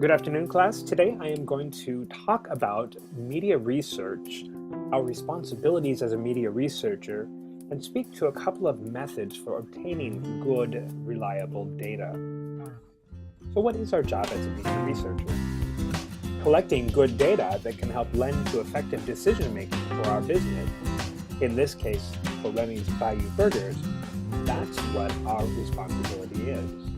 Good afternoon, class. Today I am going to talk about media research, our responsibilities as a media researcher, and speak to a couple of methods for obtaining good, reliable data. So what is our job as a media researcher? Collecting good data that can help lend to effective decision-making for our business. In this case, for Remy's Bayou Burgers, that's what our responsibility is.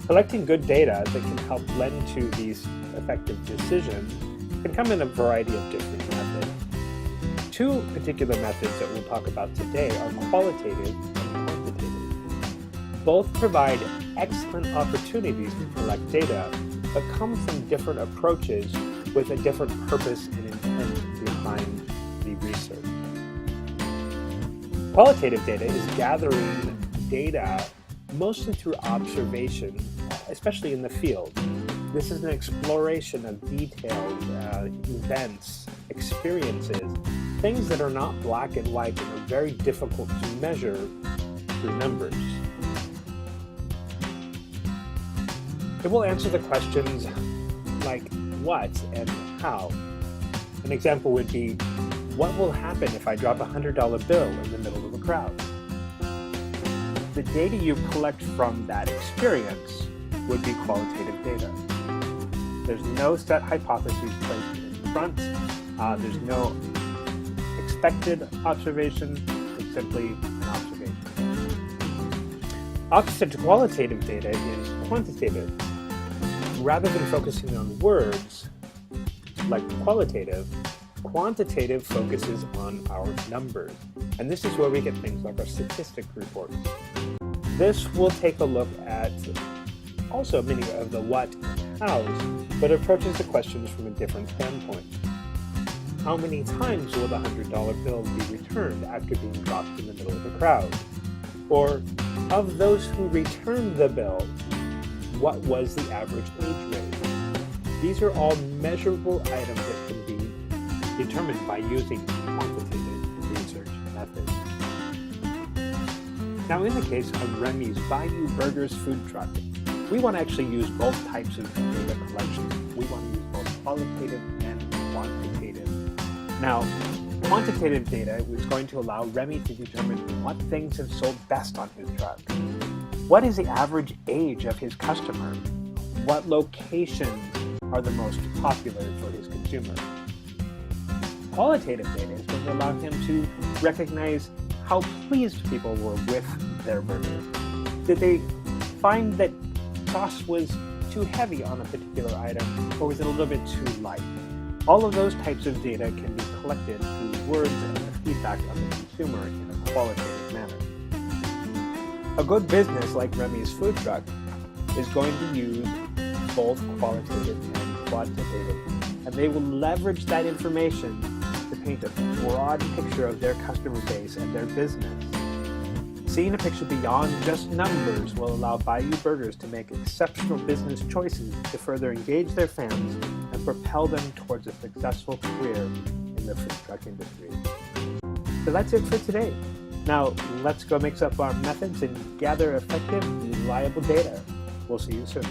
Collecting good data that can help lend to these effective decisions can come in a variety of different methods. Two particular methods that we'll talk about today are qualitative and quantitative. Both provide excellent opportunities to collect data, but come from different approaches with a different purpose and intent behind the research. Qualitative data is gathering data mostly through observation, especially in the field. This is an exploration of detailed events, experiences, things that are not black and white and are very difficult to measure through numbers. It will answer the questions like what and how. An example would be, what will happen if I drop a $100 bill in the middle of a crowd? The data you collect from that experience would be qualitative data. There's no set hypotheses placed in front. There's no expected observation. It's simply an observation. Opposite to qualitative data is quantitative. Rather than focusing on words, like qualitative, quantitative focuses on our numbers. And this is where we get things like our statistic reports. This will take a look at also many of the what and hows, but approaches the questions from a different standpoint. How many times will the $100 bill be returned after being dropped in the middle of a crowd? Or, of those who returned the bill, what was the average age rate? These are all measurable items that can be determined by using quantitative research methods. Now, in the case of Remy's Bayou Burgers food truck, we want to actually use both types of data collection. We want to use both qualitative and quantitative. Now, quantitative data is going to allow Remy to determine what things have sold best on his truck. What is the average age of his customer? What locations are the most popular for his consumers? Qualitative data is going to allow him to recognize how pleased people were with their burger. Did they find that sauce was too heavy on a particular item, or was it a little bit too light? All of those types of data can be collected through words and the feedback of the consumer in a qualitative manner. A good business like Remy's food truck is going to use both qualitative and quantitative, and they will leverage that information to paint a broad picture of their customer base and their business. Seeing a picture beyond just numbers will allow Bayou Burgers to make exceptional business choices to further engage their fans and propel them towards a successful career in the food truck industry. So that's it for today. Now, let's go mix up our methods and gather effective, reliable data. We'll see you soon.